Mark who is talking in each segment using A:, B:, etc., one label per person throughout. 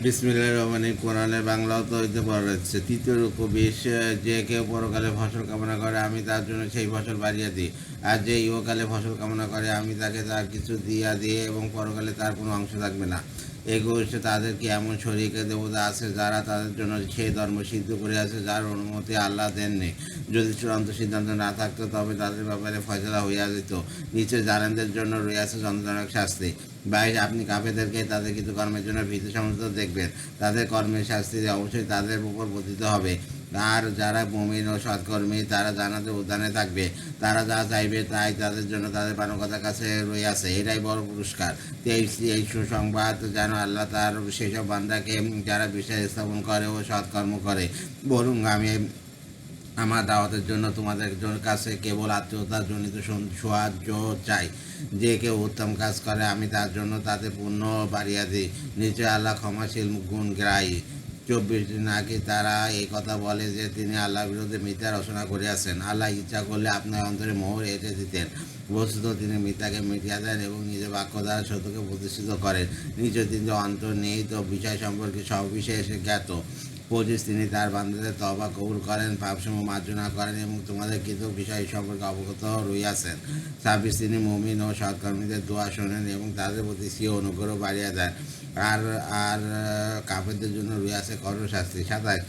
A: বিসমিল্লাহির রহমানির রহিম। কোরআনের বাংলা অর্থ হইতে বলা রয়েছে, তৃতীয় রূপ বিশ, যে কেউ পরকালে ফসল কামনা করে আমি তার জন্য সেই ফসল বাড়িয়ে দিই, আর যে ইহকালে ফসল কামনা করে আমি তাকে তার কিছু দিয়া দিয়ে এবং পরকালে তার কোনো অংশ থাকবে না। একুশে, তাদের কি এমন শরীক দেবতা আছে যারা তাদের জন্য সেই ধর্ম সিদ্ধ করে আছে যার অনুমতি আল্লাহ দেননি? যদি চূড়ান্ত সিদ্ধান্ত না থাকতো তবে তাদের ব্যাপারে ফয়সালা হইয়া যেত। নিচে জালেমদের জন্য রয়েছে যন্ত্রণাক শাস্তি। 22, আপনি কাফেরদেরকে তাদের কিছু কর্মের জন্য ভীতি সমস্ত দেখবেন, তাদের কর্মের শাস্তি অবশ্যই তাদের উপর পতিত হবে। আর যারা মুমিন ও সৎকর্মী তারা জান্নাতের উদ্যানে থাকবে, তারা যা চাইবে তাই তাদের জন্য তাদের পালনকর্তার কাছে রইয়াছে, এটাই বড় পুরস্কার। 23, এই সুসংবাদ যেন আল্লাহ তার সেসব বান্দাকে যারা বিশ্বাস স্থাপন করে ও সৎকর্ম করে। বরং আমি আমার দাওয়াতের জন্য তোমাদের কাছে কেবল আত্মীয়তার জনিত সাহায্য চাই। যে কেউ উত্তম কাজ করে আমি তার জন্য তাতে পুণ্য বাড়িয়ে দিই, নিশ্চয় আল্লাহ ক্ষমাশীল গুণগ্রাহী। 24, নাকি তারা এই কথা বলে যে তিনি আল্লাহর বিরুদ্ধে মিথ্যা রচনা করিয়াছেন, আল্লাহ ইচ্ছা করলে আপনার অন্তরে মোহর এঁটে দিতেন। বস্তুত তিনি মিথ্যাকে মিটিয়ে দেন এবং নিজের বাক্য দ্বারা সত্যকে প্রতিষ্ঠিত করেন। নিশ্চয় তিনি অন্তর্নিহিত বিষয় সম্পর্কে সব বিষয়ে এসে জ্ঞাত। 25, তিনি তার বান্দাদের তওবা কবুল করেন, পাপসমূহ মার্জনা করেন এবং তোমাদের কৃত বিষয় সম্পর্কে অবগত রইয়াছেন। 26, তিনি মুমিন ও সৎকর্মীদের দোয়া শোনেন এবং তাদের প্রতি স্বীয় অনুগ্রহ বাড়িয়ে দেন। আর আর কাফেরদের জন্য রয়েছে কঠোর শাস্তি। 27,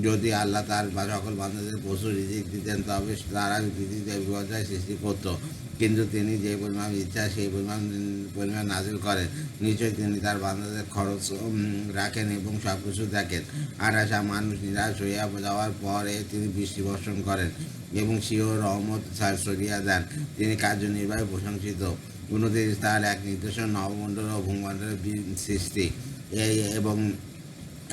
A: যদি আল্লাহ তার সকল বান্দাদের প্রচুর রিজিক দিতেন তবে তারা পৃথিবীতে বিপর্যয় সৃষ্টি করত, কিন্তু তিনি যে পরিমাণ ইচ্ছা সেই পরিমাণ নাজিল করেন। নিশ্চয়ই তিনি তার বান্দাদের খরচ রাখেন এবং সব কিছু দেখেন। 28, মানুষ নিরাশ হইয়া যাওয়ার পরে তিনি বৃষ্টি বর্ষণ করেন এবং স্বীয় রহমত সরিয়া দেন, তিনি কার্যনির্বাহী প্রশংসিত। 29, তার এক নির্দেশন নবমণ্ডল ও ভূমণ্ডলের সৃষ্টি এবং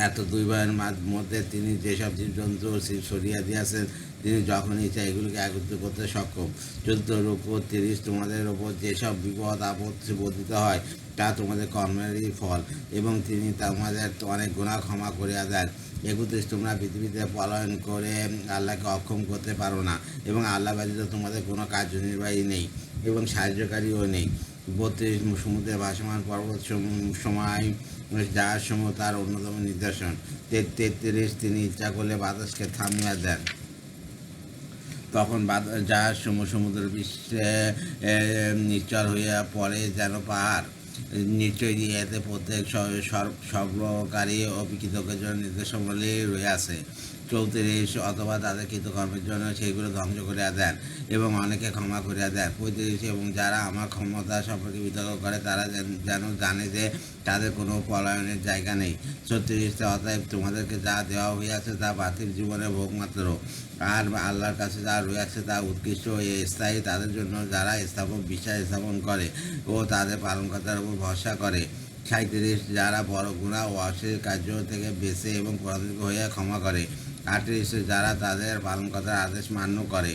A: এত দুই ভাইয়ের মধ্যে তিনি যেসব জীবজন্তু সরিয়া দিয়েছেন তিনি যখন ইচ্ছা এগুলিকে একত্রিত করতে সক্ষম। 14, উপর 30, তোমাদের ওপর যেসব বিপদ আপত্তি বর্ধিত হয় তা তোমাদের কর্মেরই ফল এবং তিনি তোমাদের অনেক গুনাহ ক্ষমা করিয়া দেন। 31, তোমরা পৃথিবীতে পলায়ন করে আল্লাহকে অক্ষম করতে পারো না এবং আল্লাহ ব্যতীত তোমাদের কোনো কার্যনির্বাহী নেই এবং সাহায্যকারীও নেই। 32, সমুদ্রের ভাসমান পর্বত সময় যাহার সময় তার অন্যতম নিদর্শন। 33, তিনি ইচ্ছা করলে বাতাসকে থামিয়া দেন, তখন জাহাজ সমুদ্র বিশ্বে নিশ্চল হইয়া পড়ে যেন পাহাড়। নিশ্চয়ই এতে প্রত্যেক সর্বকারী ও কৃতজ্ঞের জন্য নির্দেশাবলী রয়েছে। 34, অথবা তাদের কৃতকর্মের জন্য সেইগুলো ধ্বংস করিয়া দেন এবং অনেকে ক্ষমা করিয়া দেন। 35, এবং যারা আমার ক্ষমতা সম্পর্কে বিতর্ক করে তারা যেন জানে যে তাদের কোনো পলায়নের জায়গা নেই। 36, অতএব তোমাদেরকে যা দেওয়া হইয়াছে তা পার্থিব জীবনের ভোগ মাত্র, আর আল্লাহর কাছে যা রয়েছে তা উৎকৃষ্ট ও স্থায়ী তাদের জন্য যারা বিশ্বাস স্থাপন করে ও তাদের পালনকর্তার উপর ভরসা করে। 37, যারা বড় গুনাহ ও অশ্লীল কার্য থেকে বেঁচে এবং পরাধীন হইয়া ক্ষমা করে। 38, যারা তাদের পালনকর্তার আদেশ মান্য করে,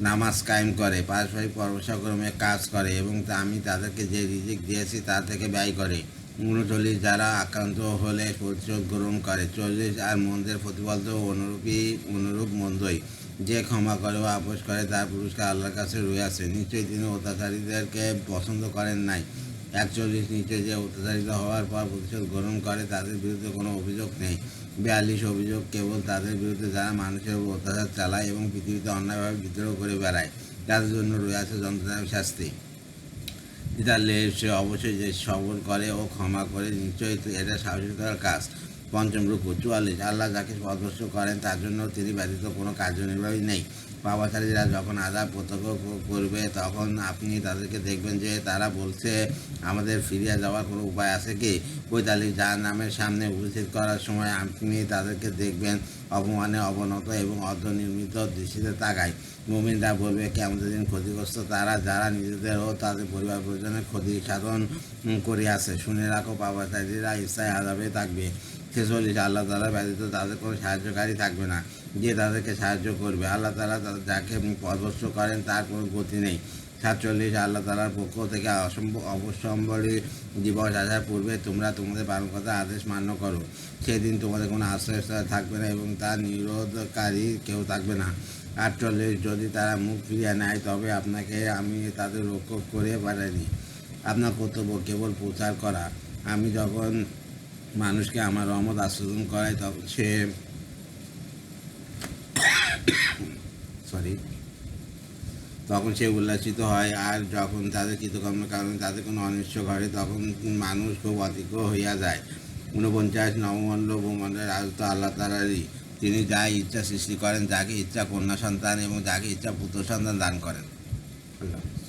A: নামাজ কায়েম করে, পারস্পরিক পরামর্শক্রমে কাজ করে এবং আমি তাদেরকে যে রিজিক দিয়েছি তা থেকে ব্যয় করে। 39, যারা আক্রান্ত হলে প্রতিশোধ গ্রহণ করে। 40, আর মন্দের প্রতিফল তো অনুরূপ মন্দই, যে ক্ষমা করে ও আপোষ করে তার পুরস্কার আল্লাহর কাছে রয়েছে, নিশ্চয়ই তিনি অত্যাচারীদেরকে পছন্দ করেন নাই। 41, নিশ্চয়ই যে অত্যাচারিত হওয়ার পর প্রতিশোধ গ্রহণ করে তাদের বিরুদ্ধে কোনো অভিযোগ নেই। 42, অভিযোগ কেবল তাদের বিরুদ্ধে যারা মানুষের উপর অত্যাচার চালায় এবং পৃথিবীতে অন্যায়ভাবে বিদ্রোহ করে বেড়ায়, তাদের জন্য রয়েছে যন্ত্রণার শাস্তি। 43, সে অবশ্যই যে সবর করে ও ক্ষমা করে, নিশ্চয়ই এটা সাহসিকতার কাজ। পঞ্চম রূপ। 44, আল্লাহ যাকে পথভ্রষ্ট করেন তার জন্য তিনি ব্যতীত কোনো কার্যনির্বাহী নেই। পাপাচারীরা যখন আযাব প্রত্যক্ষ করবে তখন আপনি তাদেরকে দেখবেন যে তারা বলছে আমাদের ফিরিয়ে যাওয়ার কোনো উপায় আছে কি? 45, জাহান্নামের সামনে উপস্থিত করার সময় আপনি তাদেরকে দেখবেন অপমানে অবনত এবং অর্ধনির্মিত দৃষ্টিতে তাকায়। মুমিনরা বলবে কিয়ামতের দিন ক্ষতিগ্রস্ত তারা যারা নিজেদের ও তাদের পরিবার পরিজনের ক্ষতি সাধন করিয়াছে। শুনে রাখো, পাপাচারীরা স্থায়ী আযাবে থাকবে। 46, আল্লাহ তাআলা ব্যতীত তাদের কোনো সাহায্যকারী থাকবে না যে তাদেরকে সাহায্য করবে। আল্লাহ তাআলা যাকে পথভ্রষ্ট করেন তার কোনো গতি নেই। 47, আল্লাহ তাআলার পক্ষ থেকে অবশ্যম্বরী দিবস আসার পূর্বে তোমরা তোমাদের পালনকর্তার আদেশ মান্য করো, সেদিন তোমাদের কোনো আশ্রয়স্থল থাকবে না এবং তার নিরোধকারী কেউ থাকবে না। 48, যদি তারা মুখ ফিরিয়ে নেয় তবে আপনাকে আমি তাদের রক্ষক করে পাঠাইনি, আপনার কর্তব্য কেবল প্রচার করা। আমি যখন মানুষকে আমার রহমত আস্বাদন করায় তখন সে সরি তখন সে উল্লাসিত হয়। আর যখন তাদের কৃতকর্মের কারণে তাদের কোনো অনিষ্ট ঘটে তখন মানুষ খুব অতিক্র হইয়া যায়। 49 নবমণ্ডল ভূমণ্ডলের রাজত্ব আল্লাহ তাআলারই। তিনি যা ইচ্ছা সৃষ্টি করেন, যাকে ইচ্ছা কন্যা সন্তান এবং যাকে ইচ্ছা পুত্র সন্তান দান করেন। আল্লাহ।